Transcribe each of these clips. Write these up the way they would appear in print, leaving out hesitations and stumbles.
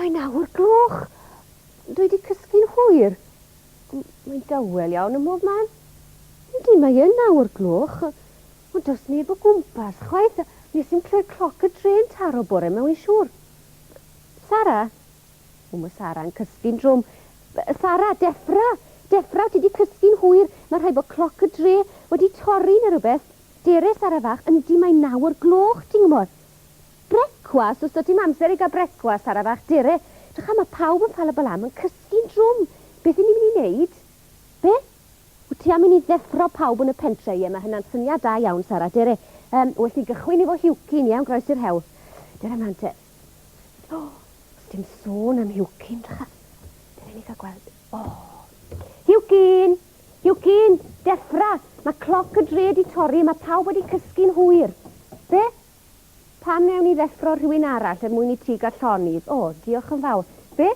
Mae 9 o'r gloch. Dwi wedi cysgu'n hwyr. Mae'n dawel iawn ym modd man. Ydy, mae yn 9 o'r gloch. Ond does neb o gwmpas, chwaith. Nes i'n clywed cloc y dre yn taro bore, mae'n siŵr. Sara? Mae Sara'n cysgu'n drwm. Sara, Deffra, ti wedi cysgu'n hwyr. Mae rhaid bod cloc y dre wedi torri neu rhywbeth. Dere, Sara fach, ydy mae 9 o'r gloch, ti'n gwybod? Brecwas, os dim amser i gael brecwas, Sara fach, dere. Drych mae pawb yn ffala balam yn cysgu'n drwm. Beth i ni'n mynd i wneud? Be? Wyt ti am mynd i ddeffro pawb yn y pentre i? Mae hynna'n syniad da iawn, Sara, dere. Wyt ti gychwyn efo hiwcyn, iawn, groes i'r hewl. Dere, man te. Os dim sôn am hiwcyn, drych. Dere ni gael gweld. Hiwcyn, deffra. Mae cloc y dre di torri, mae pawb wedi cysgu'n hwyr. Be? Pam newn ni ddeffro rhywun arall er mwyn i ti gael llonydd? Diolch yn fawr. Be?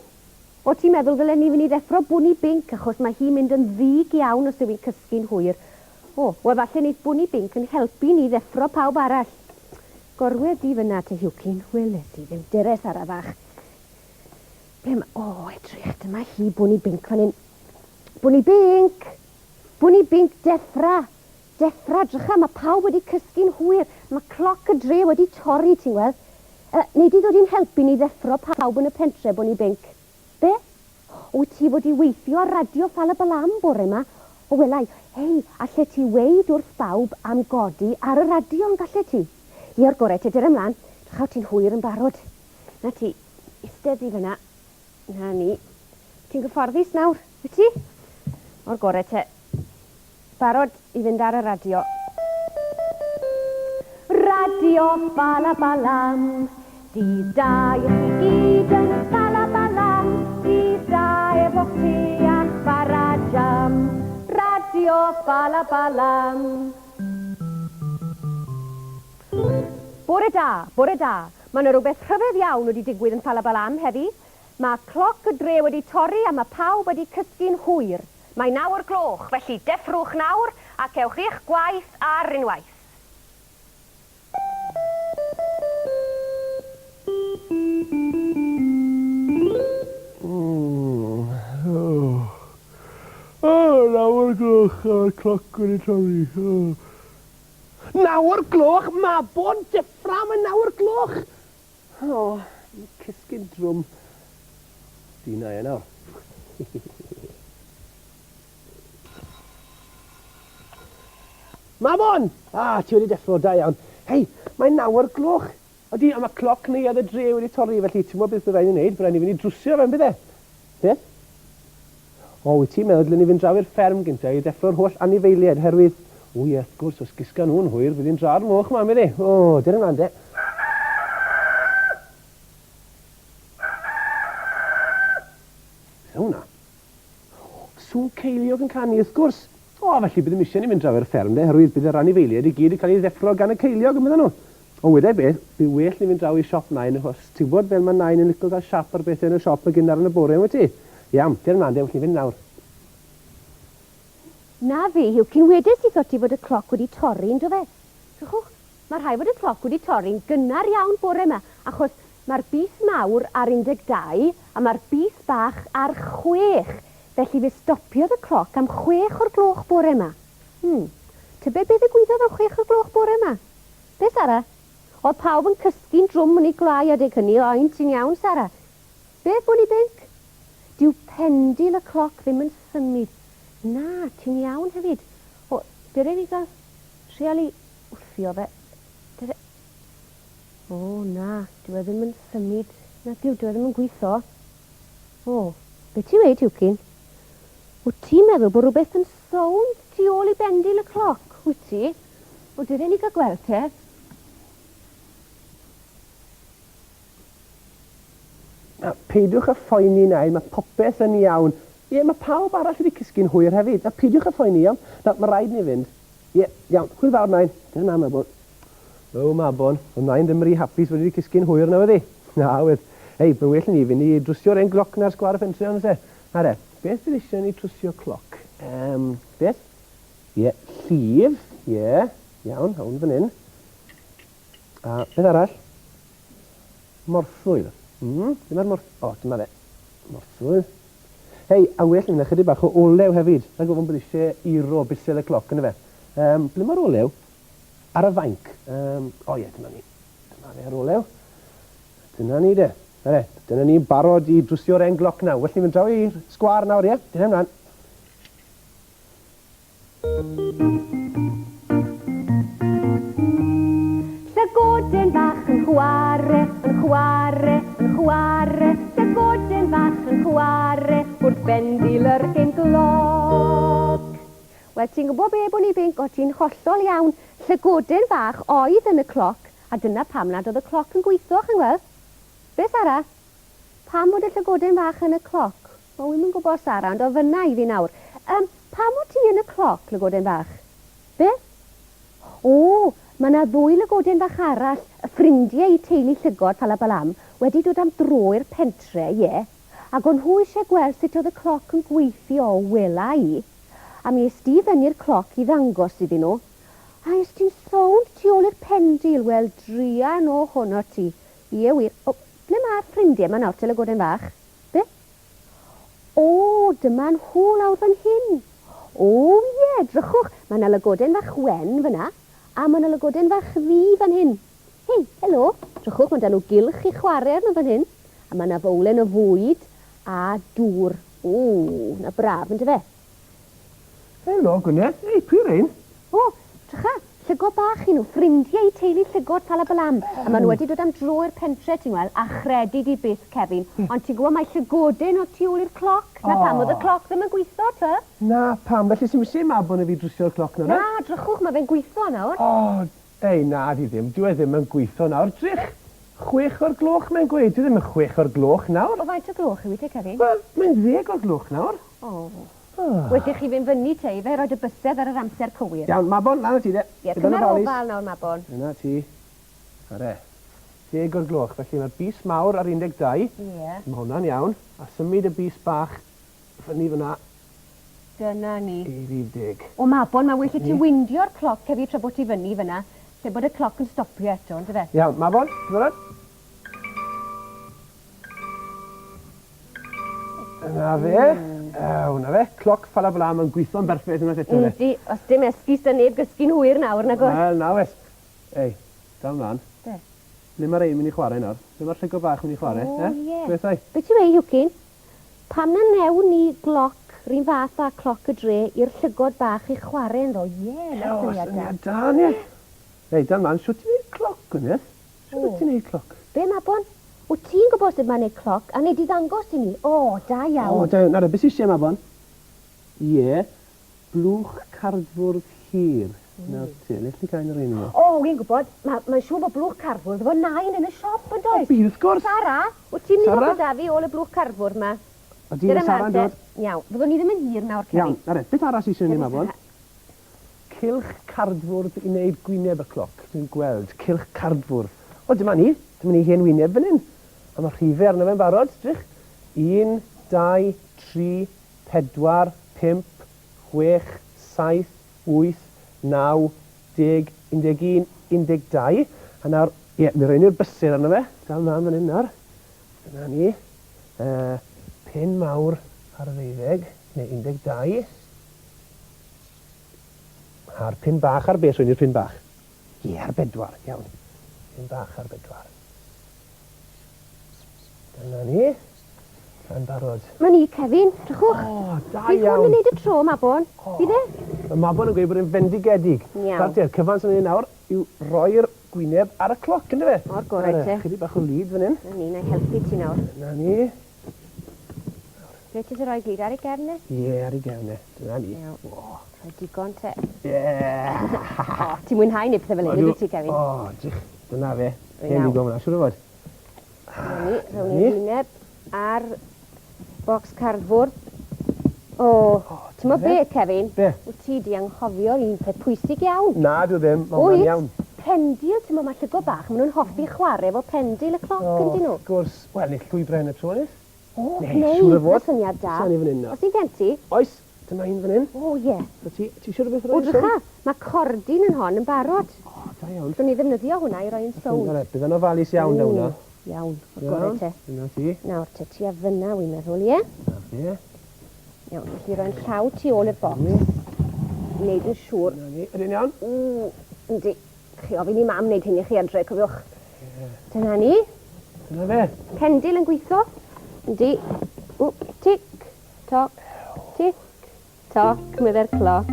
O ti'n meddwl ddylen ni fynd i ddeffro Bwni Binc achos mae hi'n mynd yn ddig iawn os yw hi'n cysgu'n hwyr. Wel falle wneud Bwni Binc yn helpu ni ddeffro pawb arall. Gorwedd di fyna te hiwcyn, weles i ddim deres ar y fach. Ble mae... edrych, dyma hi Bwni Binc fan hyn. Bwni Binc, deffra, drycha, mae pawb wedi cysgu'n hwyr. Mae cloc y dre wedi torri, ti'n gweld? Neu di ddod i'n helpu ni ddeffro pawb yn y pentre, Bwni Binc? Be? Wyt ti fod i weithio ar radio Ffala Balam bore yma? O welai, hei, alle ti weid wrth bawb am godi ar y radio yn galle ti? O'r gorau, te dyr ymlaen, drycha ti'n hwyr yn barod. Na ti, istedd i fyna. Na ni. Ti'n gyfforddus nawr, wyt ti? O'r gorau te. Barod i fynd ar y radio. Radio Ffala Balam, di da i chi gyd yn Ffala Balam, di da efo ti ac Barajam. Radio Ffala Balam. Bore da. Mae yna rhywbeth rhyfedd iawn wedi digwydd yn Ffala Balam heddi. Mae cloc y dre wedi torri a mae pawb wedi cysgu'n hwyr. Mae 9 o'r gloch, felly deffrwch nawr ac ewch i'ch gwaith ar unwaith. Naw o'r gloch, a'r cloc wedi torri. 9 o'r gloch, Mabon, Deffra, mae 9 o'r gloch. Cysgu'n drwm. Dina e nawr. Mabon! Ti wedi deffro da iawn. Hei, mae 9 o'r gloch. Ydy, a mae cloc neu ad y dre wedi torri, felly ti'n gwybod beth byddai'n ei wneud? Byddai'n ei fynd i drwsio fe'n bydde? Beth? Wyt ti'n meddwl dylen ni fynd draw i'r fferm gyntaf i deffro'r holl anifeiliaid, herwydd... wrth gwrs, os gisgan nhw'n hwyr, bydd hi'n dra'r moch yma, bydde? Dyna ymlaen, de. Hwna. Sŵn ceiliog yn canu, wrth gwrs. Felly bydd ddim eisiau ni fynd draw i'r fferm, de, herwydd bydd yr anifeiliaid i gyd i cael ei ddeffro gan y ceiliog yn meddwl nhw. Wedai beth, bydd well ni fynd draw i siop nain, achos ti'n gwybod fel mae nain yn licio gael siap ar beth yn y siop y gynnar yn y bore, wyt ti? Iawn, dyna ymlaen, de, felly fynd nawr. Na fi, yw cyn wedes i ddod i fod y cloc wedi torri, ynddo fe? Rwchwch, mae rhai fod y cloc wedi torri'n gynnar iawn bore yma, achos mae'r bys mawr ar 12 a mae'r bys bach ar 6. Felly fe stopiodd y cloc am 6 o'r gloch bore yma. Tybed beth ddigwyddodd am 6 o'r gloch bore yma? Be, Sara? Oedd pawb yn cysgu'n drwm yn ei glau adeg hynny, oen ti'n iawn, Sara? Beth, Bwni Binc? Dyw pendil y cloc ddim yn symud. Na, ti'n iawn hefyd. Dyre ni gael trial i wthio fe. Na, dyw e ddim yn symud. Na, dyw e ddim yn gweithio. Be ti'n weid, Hwcyn? Wyt ti'n meddwl bod rhywbeth yn sôn tu ôl i bendil y cloc, wyt ti? Dyre ni gael gweld te. Peidiwch y phoeni nain, mae popeth yn iawn. Mae pawb arall wedi cysgu'n hwyr hefyd. Peidiwch y phoeni iawn. Mae rhaid ni fynd. Iawn, hwyl fawr nain. Dyna na, Mabon. Mabon, oedd nain ddim rhy hapus wedi cysgu'n hwyr na wedi. Na, wedd. Hei, bydd well ni fynd i drwsio'r ein gloc na'r sgwar y ffentre, ond se. Hare, beth bydd eisiau ni drwsio cloc? Beth? Llif. Iawn, hawn fan hyn. A beth arall? Morthwyl. Dyma'r dyma fe. Morswydd. Hei, a well yna chydig bach o olew hefyd. Rhaid gofyn bod eisiau iro busel y cloc yna fe. Ble mae'r olew? Ar y fainc. Dyma ni. Dyma fe ar olew. Dyna ni de. Dyna ni barod i drwsio'r engloc nawr. Well ni fynd draw i'r sgwar nawr, ie? Dyna ymlaen. Llygoden bach yn chware, yn chware, yn chware. Llygoden bach yn chware, wrth bendil yr hen gloc. Wel, ti'n gwybod be bod ni binc, o ti'n hollol iawn. Llygoden bach oedd yn y cloc, a dyna pam nad oedd y cloc yn gweithio, chi'n gweld? Be, Sara? Pam bod y llygoden bach yn y cloc? O, wy'n mynd gwybod, Sara, ond o fyna i fi nawr. Pam bod ti yn y cloc, llygoden bach? Be? O, mae yna ddwy lygoden bach arall, y ffrindiau i teulu llygod Falabalam, wedi dod am dro i'r pentre, ie. Ac o'n nhw eisiau gweld sut oedd y cloc yn gweithio o wela i. A mi est ti fyny'r cloc i ddangos iddyn nhw. A est ti'n sownd tu ôl i'r pendil, wel drian o hwnnw ti. Ie wir. O, ble mae'r ffrindiau yma nawr, te lygoden bach? Be? O, dyma nhw lawr fan hyn. O ie, drychwch, mae yna lygoden bach wen fyna, a mae yna lygoden bach ddi fan hyn. Hei, helo, drychwch, mae yna nhw gylch i chwarae arno fan hyn, a mae yna fowlen o fwyd a dŵr. O, na braf, ynddo fe? Helo, Gwyneth. Hei, pwy ein? O, drycha, llygod bach i nhw, ffrindiau i teulu llygod Falabalam. A maen nhw wedi dod am dro i'r pentre, ti'n gweld, a chredig i byth, Kevin. Ond ti'n gwybod, mae llygoden o tu ôl i'r cloc. Na pam oedd y cloc ddim yn gweithio, ta? Na, pam. Felly sy'n mysig mabon i fi drwsio'r cloc nawr, Na, drychwch, mae fe'n gweithio nawr. Na, di ddim. Dwi ddim yn gweithio nawr. Drych, 6 o'r gloch mae'n gweud. Dwi ddim yn 6 o'r gloch nawr. O faint o gloch yw i te, Kevin? Wel, mae'n 10 o'r gloch nawr. Wedych chi fynd fyny te i fe roed y bysedd ar yr amser cywir. Iawn, Mabon, lan o ti de. Ie, cymer ofal nawr, Mabon. Yna ti. Are. 10 o'r gloch, felly mae'r bus mawr ar 12. Ie. Mae hwnna'n iawn. A symud y bus bach fyny fyna Dyna ni. i rif 10. O, Mabon, mae well i ti windio'r cloc hefyd tra bod ti fyny fyna, lle bod y cloc yn stopio eto, ynddo fe? Iawn, Mabon, ti'n Yna fe. Hwna fe. Cloc Falabalam yn gweithio'n berffaith yna eto fe. Yndi, os dim esgus da neb gysgu'n hwyr nawr, na gwrs. Wel, na wes. Ei, dal mlaen. Be? Ble mae'r ein mynd i chwarae nawr? Ble mae'r llygod bach mynd i chwarae? O, ie. Bethau? Be ti wei, Hwcyn? Pam na newn ni gloc, rhywun fath a cloc y dre, i'r llygod bach i chwarae yn ddo? Ie, na syniad da. Da, nie. Ei, dal mlaen, siwt ti'n neud cloc, Gwyneth? Siwt ti'n neud cloc? Be, Mabon? O ti'n gwybod sut mae'n neud cloc, a neud i ddangos i ni? O, da iawn. O, da iawn. Nara, beth eisiau, Mabon? Ie, blwch cardfwrdd hir. Nawr ti, le ti'n cael yr un nhw? O, wi'n gwybod, mae'n siŵr bod blwch carfwrdd efo nain yn y siop yn does? O, bydd, wrth gwrs. Sara, o ti'n mynd i Sara? fod gyda fi ôl y blwch carfwrdd ma? O, di a Sara'n dod? Iawn, fyddwn ni ddim yn hir nawr, Ceri. Iawn, nara, beth arall eisiau ni, Mabon? Cilch cardfwrdd i wneud gwyneb y cloc. Dwi'n gweld, cilch cardfwrdd. O, dyma ni. Dyma ni hen wyneb fan hyn. A mae rhifau arno fe'n barod, drych. 1, 2, 3, 4, 5, 6, 7, 8, 9, 10, 11, 12. A nawr, ie, mi roi ni'r bysedd arno fe. Dal mlaen fan hyn nawr. Dyna ni. Pen mawr ar y 12, neu 12. A'r pin bach ar beth, roi ni'r pin bach. Ie, ar 4, iawn. Pin bach ar 4. Dyna ni. Yn barod. Mae ni, Kevin, drychwch. O, da Bydd hwn iawn. yn neud y tro, Mabon. Bydd e? Mae Mabon yn gweud bod e'n fendigedig. Iawn. Sartier, cyfan sy'n ei nawr yw roi'r gwyneb ar y cloc, ynddo fe? O'r gorau te. Chydig bach o lid fan hyn. Na ni, na i helpu ti nawr. Dyna ni. Be ti sy'n rhoi glid ar ei gefne? Ie, ar ei gefne. Dyna ni. Iawn. Rhoi digon te. Ie. O, ti'n mwynhau neu pethau fel hyn, ydw ti, Kevin? O, dich. Dyna fe. Rwy Hen nawr. digon fyna, siwr o fod. Na ni, rhawn ni'r wyneb ar bocs cardfwrdd. O, ti'n mo be, Kevin? Be? Wyt ti di anghofio un peth pwysig iawn. Na, dwi ddim. Mae hwnna'n iawn. Pendil, ti'n mo, mae llygod bach, maen nhw'n hoffi chwarae efo pendil y cloc yn dyn nhw. Wrth gwrs, wel, neu llwy bren y tronis. O, Neu, siŵr o gwneud, fod. y syniad da. Sa'n i fan hyn nawr. Os i gen ti? Oes, dyma un fan hyn. O, ie. Ti siwr o beth O, roi'r drycha, mae cordyn yn hon yn barod. O, da iawn. Dwi'n ni ddefnyddio hwnna i roi'n sownd. Bydd yn ofalus iawn da hwnna. Iawn, o gore te. Yna ti. Nawr te ti a fyna, wy'n meddwl, ie? Ie. Iawn, felly rhoi'n llaw ti ôl y bocs. Wneud yn siŵr. Yna ni. Ydyn iawn? Yndi. Chi ofyn i mam wneud hyn i chi adre, cofiwch. Dyna ni. Dyna fe. Pendil yn gweithio. Yndi. Tic, toc, tic, toc, myfer cloc.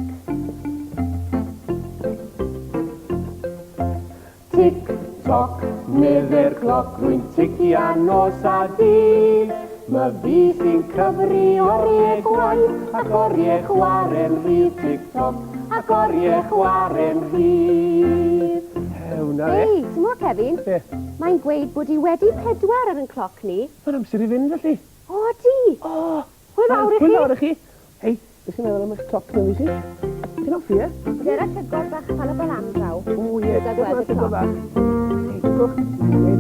Tic, toc, myfer cloc, rwy'n tici a nos a dydd. Mae fi sy'n cyfri oriau gwaith ac oriau chware'n rhydd. Tic, toc, ac oriau chware'n rhydd. Hewna fe. Hei, ti'n mwyn Kevin? Ie. Mae'n gweud bod i wedi 4 ar yn cloc ni. Mae'n amser i fynd felly. O, di! O! Hwyl fawr i chi. Hwyl fawr i chi. Hei, beth chi'n meddwl am eich cloc newydd chi? Ti'n offi, e? Dyna llygod bach pan o bol am draw. O, ie. Gyda gweld y Dyma cloc. llygod bach. Hei, gwch.